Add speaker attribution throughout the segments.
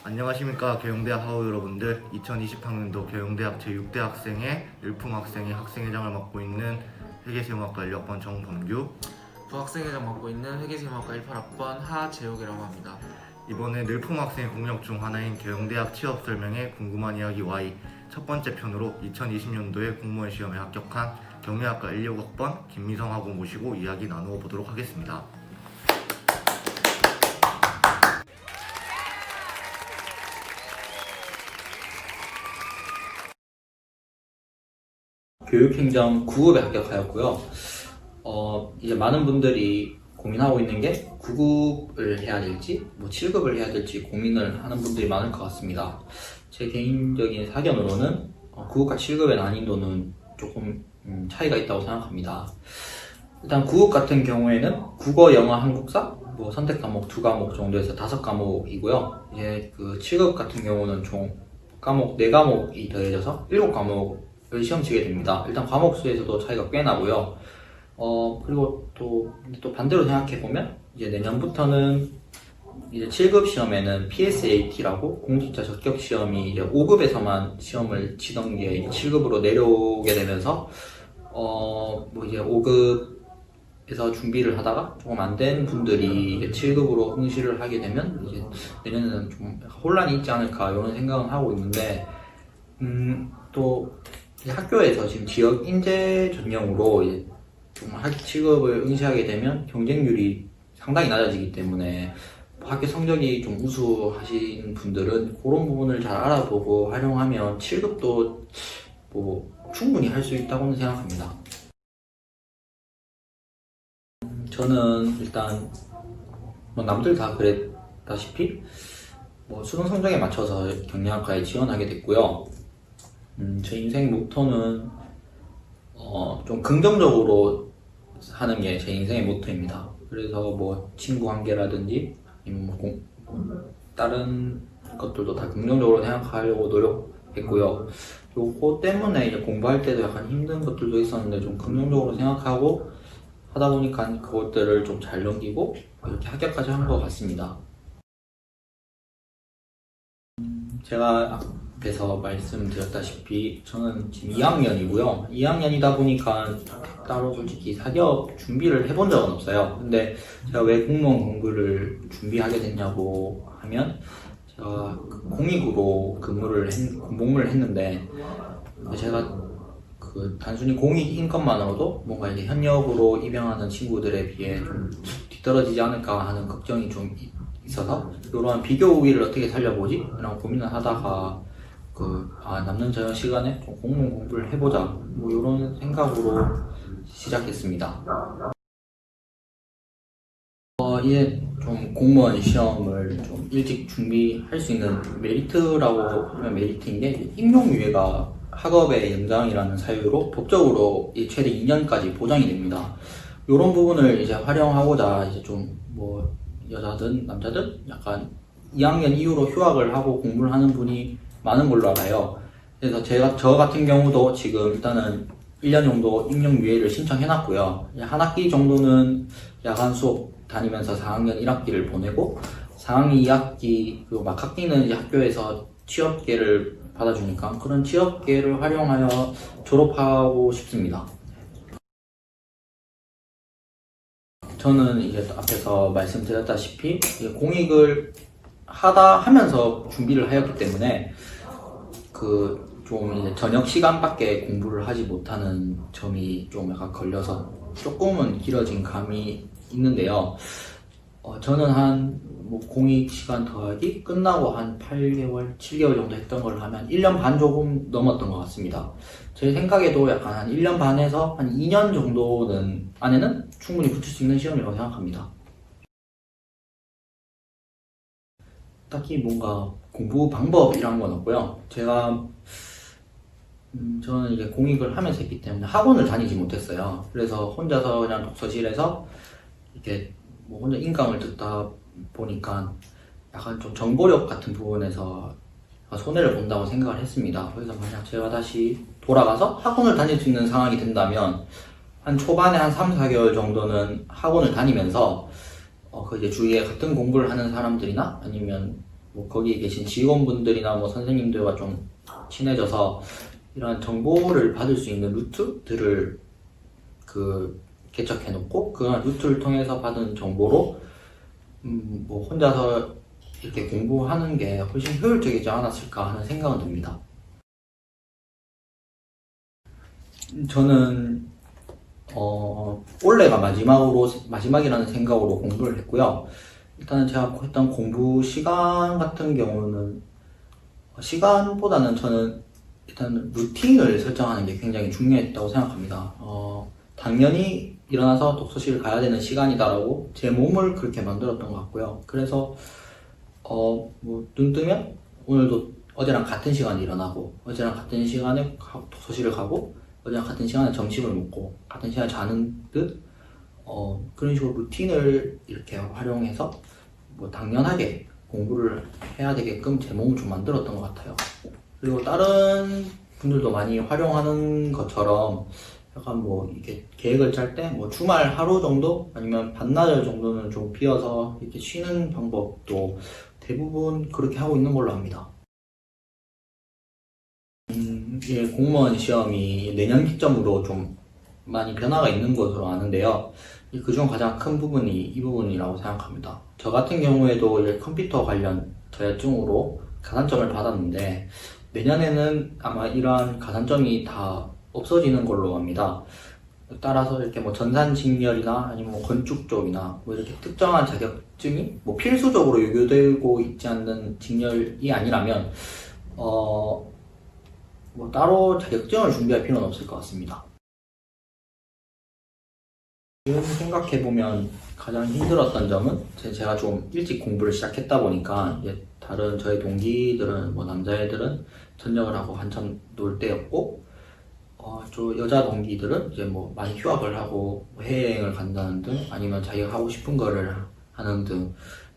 Speaker 1: 안녕하십니까 교영대학 하우 여러분들. 2020학년도 교영대학 제6대 학생의 일품학생의 학생회장을 맡고 있는 회계세무학과 1학번 정범규.
Speaker 2: 부학생회장 맡고 있는 회계세무학과 18학번 하재욱이라고 합니다.
Speaker 1: 이번에 늘품학생의 공력 중 하나인 교영대학 취업설명회 궁금한 이야기 Y 첫 번째 편으로 2020년도에 공무원 시험에 합격한 경매학과 16학번 김미성하고 모시고 이야기 나누어 보도록 하겠습니다.
Speaker 3: 교육행정 9급에 합격하였고요. 이제 많은 분들이 고민하고 있는 게 9급을 해야 될지 7급을 해야 될지 고민을 하는 분들이 많을 것 같습니다. 제 개인적인 사견으로는 9급과 7급의 난이도는 조금 차이가 있다고 생각합니다. 일단 9급 같은 경우에는 국어, 영어, 한국사 선택 과목 2과목 정도에서 5과목이고요. 이제 그 7급 같은 경우는 총 과목 4과목이 더해져서 7과목을 시험 치게 됩니다. 일단 과목 수에서도 차이가 꽤 나고요. 그리고 또 반대로 생각해보면 이제 내년부터는 이제 7급 시험에는 PSAT라고 공직자 적격 시험이 이제 5급에서만 시험을 치던 게 7급으로 내려오게 되면서 이제 5급에서 준비를 하다가 조금 안 된 분들이 이제 7급으로 응시를 하게 되면 이제 내년에는 좀 혼란이 있지 않을까 이런 생각은 하고 있는데 또 학교에서 지금 지역 인재 전형으로 이제 좀 7급을 응시하게 되면 경쟁률이 상당히 낮아지기 때문에 학교 성적이 좀 우수하신 분들은 그런 부분을 잘 알아보고 활용하면 7급도 충분히 할 수 있다고는 생각합니다. 저는 일단 남들 다 그랬다시피 수능 성적에 맞춰서 경영학과에 지원하게 됐고요. 제 인생 모토는 좀 긍정적으로 하는 게 제 인생의 모토입니다. 그래서 친구 관계라든지 다른 것들도 다 긍정적으로 생각하려고 노력했고요. 요거 때문에 이제 공부할 때도 약간 힘든 것들도 있었는데 좀 긍정적으로 생각하고 하다 보니까 그것들을 좀 잘 넘기고 이렇게 합격까지 한 것 같습니다. 제가 앞에서 말씀드렸다시피 저는 지금 2학년이고요. 2학년이다 보니까 따로 솔직히 사기업 준비를 해본 적은 없어요. 근데 제가 왜 공무원 공부를 준비하게 됐냐고 하면 제가 공익으로 공복무를 했는데 제가 단순히 공익인 것만으로도 뭔가 이제 현역으로 입영하는 친구들에 비해 좀 뒤떨어지지 않을까 하는 걱정이 좀 있어서 이러한 비교 우위를 어떻게 살려보지? 라는 고민을 하다가 남는 저녁 시간에 좀 공무원 공부를 해보자 이런 생각으로 시작했습니다. 이제 좀 공무원 시험을 좀 일찍 준비할 수 있는 메리트라고 하면 메리트인 게 임용유예가 학업의 연장이라는 사유로 법적으로 최대 2년까지 보장이 됩니다. 이런 부분을 이제 활용하고자 이제 좀 여자든 남자든 약간 2학년 이후로 휴학을 하고 공부를 하는 분이 많은 걸로 알아요. 그래서 저 같은 경우도 지금 일단은 1년 정도 임용유예를 신청해놨고요. 한 학기 정도는 야간 수업 다니면서 4학년 1학기를 보내고 4학년 2학기 그리고 막 학기는 이제 학교에서 취업계를 받아주니까 그런 취업계를 활용하여 졸업하고 싶습니다. 저는 이제 앞에서 말씀드렸다시피 공익을 하면서 준비를 하였기 때문에 좀 이제 저녁 시간밖에 공부를 하지 못하는 점이 좀 약간 걸려서 조금은 길어진 감이 있는데요. 저는 공익 시간 더하기 끝나고 한 8개월, 7개월 정도 했던 걸 하면 1년 반 조금 넘었던 것 같습니다. 제 생각에도 약간 한 1년 반에서 한 2년 정도는 안에는 충분히 붙을 수 있는 시험이라고 생각합니다. 딱히 뭔가 공부 방법이란 건 없고요. 저는 이제 공익을 하면서 했기 때문에 학원을 다니지 못했어요. 그래서 혼자서 그냥 독서실에서 이렇게 혼자 인강을 듣다 보니까 약간 좀 정보력 같은 부분에서 손해를 본다고 생각을 했습니다. 그래서 만약 제가 다시 돌아가서 학원을 다닐 수 있는 상황이 된다면 한 초반에 한 3, 4개월 정도는 학원을 다니면서 이제 주위에 같은 공부를 하는 사람들이나 아니면 뭐 거기에 계신 직원분들이나 뭐 선생님들과 좀 친해져서 이런 정보를 받을 수 있는 루트들을 개척해 놓고 그런 루트를 통해서 받은 정보로 뭐 혼자서 이렇게 공부하는 게 훨씬 효율적이지 않았을까 하는 생각은 듭니다. 저는 올해가 마지막이라는 생각으로 공부를 했고요. 일단은 제가 했던 공부 시간 같은 경우는 시간보다는 저는 일단 루틴을 설정하는 게 굉장히 중요했다고 생각합니다. 당연히 일어나서 독서실을 가야 되는 시간이다라고 제 몸을 그렇게 만들었던 것 같고요. 그래서 뭐 눈 뜨면 오늘도 어제랑 같은 시간에 일어나고 어제랑 같은 시간에 독서실을 가고 어제랑 같은 시간에 점심을 먹고 같은 시간에 자는 듯 그런 식으로 루틴을 이렇게 활용해서 뭐 당연하게 공부를 해야 되게끔 제 몸을 좀 만들었던 것 같아요. 그리고 다른 분들도 많이 활용하는 것처럼 약간 뭐 이렇게 계획을 짤 때 뭐 주말 하루 정도 아니면 반나절 정도는 좀 비어서 이렇게 쉬는 방법도 대부분 그렇게 하고 있는 걸로 압니다. 이제 공무원 시험이 내년 기점으로 좀 많이 변화가 있는 것으로 아는데요. 그중 가장 큰 부분이 이 부분이라고 생각합니다. 저 같은 경우에도 이제 컴퓨터 관련 자격증으로 가산점을 받았는데 내년에는 아마 이러한 가산점이 다 없어지는 걸로 압니다. 따라서 이렇게 뭐 전산직렬이나 아니면 뭐 건축 쪽이나 뭐 이렇게 특정한 자격증이 뭐 필수적으로 요구되고 있지 않는 직렬이 아니라면 뭐 따로 자격증을 준비할 필요는 없을 것 같습니다. 지금 생각해보면 가장 힘들었던 점은 제가 좀 일찍 공부를 시작했다 보니까 이제 다른 저희 동기들은 뭐 남자애들은 전역을 하고 한참 놀 때였고 저 여자 동기들은 이제 뭐 많이 휴학을 하고 해외여행을 간다는 등 아니면 자기가 하고 싶은 거를 하는 등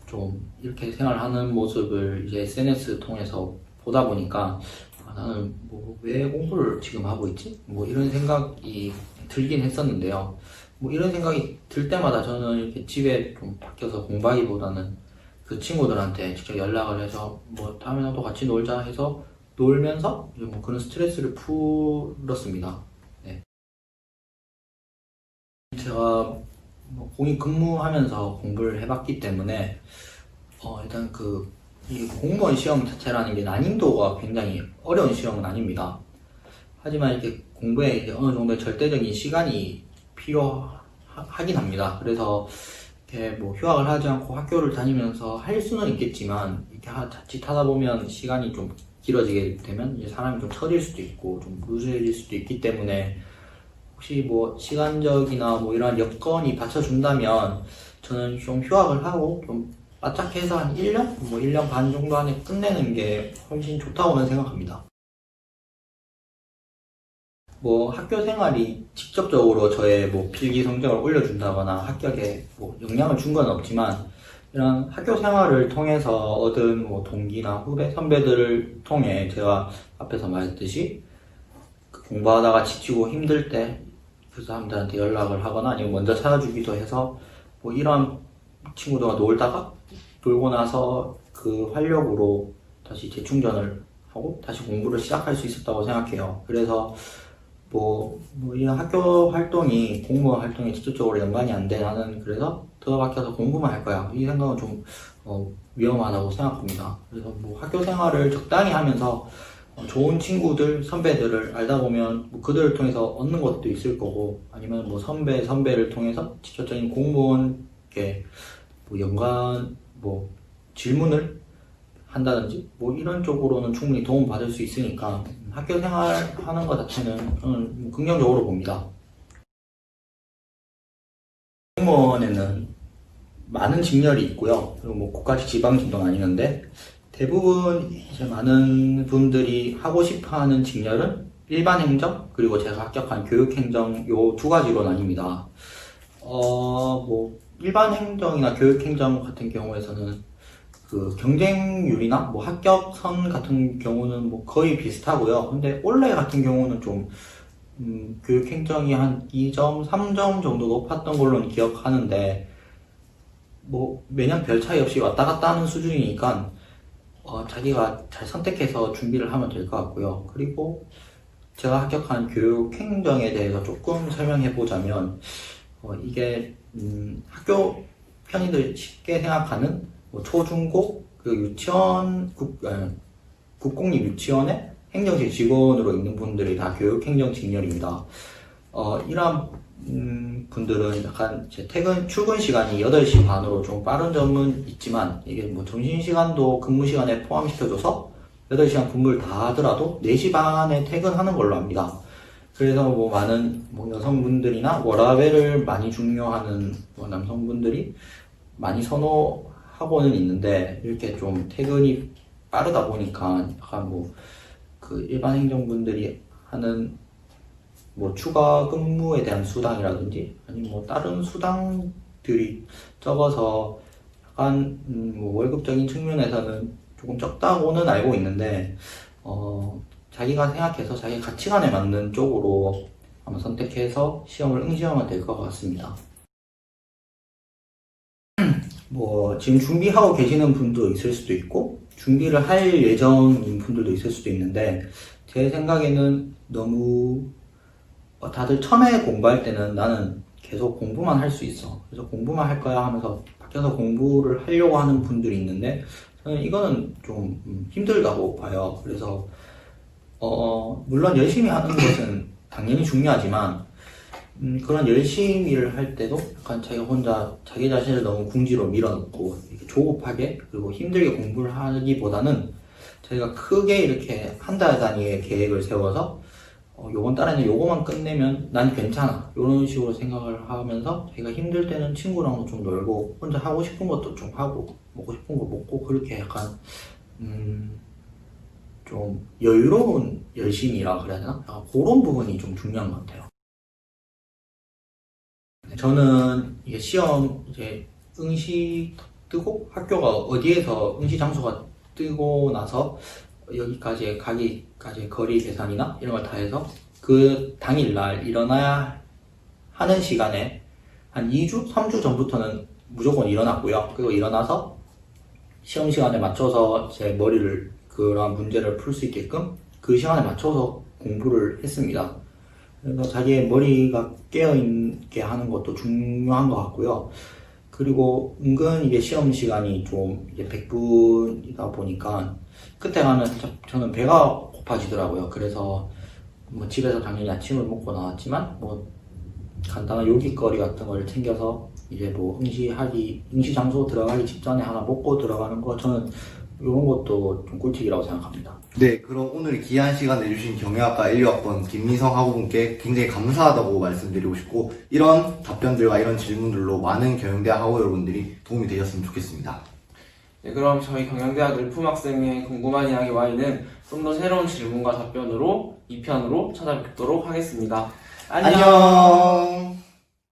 Speaker 3: 좀 이렇게 생활하는 모습을 이제 SNS 통해서 보다 보니까 나는 뭐 왜 공부를 지금 하고 있지? 뭐 이런 생각이 들긴 했었는데요. 뭐 이런 생각이 들 때마다 저는 이렇게 집에 좀 밖에서 공부하기보다는 그 친구들한테 직접 연락을 해서 뭐 다음에 나도 같이 놀자 해서 놀면서 이제 뭐 그런 스트레스를 풀었습니다. 네. 제가 뭐 공익 근무하면서 공부를 해봤기 때문에 일단 이 공무원 시험 자체라는 게 난이도가 굉장히 어려운 시험은 아닙니다. 하지만 이렇게 공부에 이제 어느 정도의 절대적인 시간이 필요하긴 합니다. 그래서 이렇게 뭐 휴학을 하지 않고 학교를 다니면서 할 수는 있겠지만 이렇게 자칫 하다 보면 시간이 좀 길어지게 되면 이제 사람이 좀 처질 수도 있고 좀 루즈해질 수도 있기 때문에 혹시 뭐 시간적이나 뭐 이러한 여건이 받쳐준다면 저는 좀 휴학을 하고 좀 바짝 해서 한 1년? 뭐 1년 반 정도 안에 끝내는 게 훨씬 좋다고는 생각합니다. 뭐 학교 생활이 직접적으로 저의 뭐 필기 성적을 올려준다거나 합격에 뭐 영향을 준 건 없지만 이런 학교 생활을 통해서 얻은 뭐 동기나 후배, 선배들을 통해 제가 앞에서 말했듯이 공부하다가 지치고 힘들 때 그 사람들한테 연락을 하거나 아니면 먼저 찾아주기도 해서 뭐 이런 친구들과 놀고 나서 그 활력으로 다시 재충전을 하고 다시 공부를 시작할 수 있었다고 생각해요. 그래서 이 학교 활동이 공무원 활동에 직접적으로 연관이 안 돼. 나는 그래서 들어박혀서 공부만 할 거야. 이 생각은 좀 위험하다고 생각합니다. 그래서 뭐 학교 생활을 적당히 하면서 좋은 친구들, 선배들을 알다 보면 뭐 그들을 통해서 얻는 것도 있을 거고 아니면 뭐 선배를 통해서 직접적인 공무원께 뭐 질문을 한다든지 뭐 이런 쪽으로는 충분히 도움 받을 수 있으니까 학교 생활 하는 것 자체는 저는 긍정적으로 봅니다. 공무원에는 많은 직렬이 있고요. 그리고 뭐 국가직 지방직도 나뉘는데 대부분 이제 많은 분들이 하고 싶어하는 직렬은 일반 행정 그리고 제가 합격한 교육행정 요 두 가지로 나뉩니다. 뭐 일반 행정이나 교육행정 같은 경우에서는 그 경쟁률이나 뭐 합격선 같은 경우는 뭐 거의 비슷하고요. 근데 올해 같은 경우는 좀 교육행정이 한 2점, 3점 정도 높았던 걸로는 기억하는데 뭐 매년 별 차이 없이 왔다 갔다 하는 수준이니까 자기가 잘 선택해서 준비를 하면 될 것 같고요. 그리고 제가 합격한 교육 행정에 대해서 조금 설명해 보자면, 이게, 학교 편의들 쉽게 생각하는 뭐 초, 중고, 그 유치원, 국공립 유치원의 행정실 직원으로 있는 분들이 다 교육행정 직렬입니다. 이러한 분들은 약간 제 출근 시간이 8시 반으로 좀 빠른 점은 있지만, 이게 뭐 점심시간도 근무 시간에 포함시켜줘서 8시간 근무를 다 하더라도 4시 반에 퇴근하는 걸로 합니다. 그래서 뭐 많은 뭐 여성분들이나 워라밸을 많이 중요하는 뭐 남성분들이 많이 선호하고는 있는데, 이렇게 좀 퇴근이 빠르다 보니까 약간 뭐 그 일반 행정분들이 하는 뭐 추가 근무에 대한 수당이라든지 아니면 뭐 다른 수당들이 적어서 약간 뭐 월급적인 측면에서는 조금 적다고는 알고 있는데, 자기가 생각해서 자기 가치관에 맞는 쪽으로 한번 선택해서 시험을 응시하면 될 것 같습니다. 뭐 지금 준비하고 계시는 분도 있을 수도 있고 준비를 할 예정인 분들도 있을 수도 있는데, 제 생각에는 너무 다들 처음에 공부할 때는 나는 계속 공부만 할 수 있어, 그래서 공부만 할 거야 하면서 밖에서 공부를 하려고 하는 분들이 있는데, 저는 이거는 좀 힘들다고 봐요. 그래서 물론 열심히 하는 것은 당연히 중요하지만, 그런 열심히를 할 때도 약간 자기가 혼자 자기 자신을 너무 궁지로 밀어넣고 이렇게 조급하게 그리고 힘들게 공부를 하기보다는 자기가 크게 이렇게 한 달 단위의 계획을 세워서 요번 달에는 요거만 끝내면 난 괜찮아, 이런 식으로 생각을 하면서 자기가 힘들 때는 친구랑도 좀 놀고 혼자 하고 싶은 것도 좀 하고 먹고 싶은 거 먹고, 그렇게 약간 좀 여유로운 열심이라 그래야 되나? 약간 그런 부분이 좀 중요한 것 같아요. 저는 이게 시험 이제 응시 뜨고 학교가 어디에서 응시 장소가 뜨고 나서 여기까지 가기까지 거리 계산이나 이런 걸 다 해서 그 당일날 일어나야 하는 시간에 한 2주, 3주 전부터는 무조건 일어났고요. 그리고 일어나서 시험 시간에 맞춰서 제 머리를 그런 문제를 풀 수 있게끔 그 시간에 맞춰서 공부를 했습니다. 그래서 자기의 머리가 깨어있게 하는 것도 중요한 것 같고요. 그리고 은근 이게 시험 시간이 좀 이제 100분이다 보니까 그때 가면 저는 배가 고파지더라고요. 그래서 뭐 집에서 당연히 아침을 먹고 나왔지만 뭐 간단한 요깃거리 같은 걸 챙겨서 이제 뭐 응시 장소 들어가기 직전에 하나 먹고 들어가는 거, 저는 이런 것도 좀 꿀팁이라고 생각합니다.
Speaker 1: 네, 그럼 오늘 귀한 시간 내주신 경영학과 1학번 김미성 학우분께 굉장히 감사하다고 말씀드리고 싶고, 이런 답변들과 이런 질문들로 많은 경영대학 학우 여러분들이 도움이 되셨으면 좋겠습니다.
Speaker 2: 네, 그럼 저희 경영대학 늘품학생의 궁금한 이야기 Y는 좀 더 새로운 질문과 답변으로 2편으로 찾아뵙도록 하겠습니다. 안녕!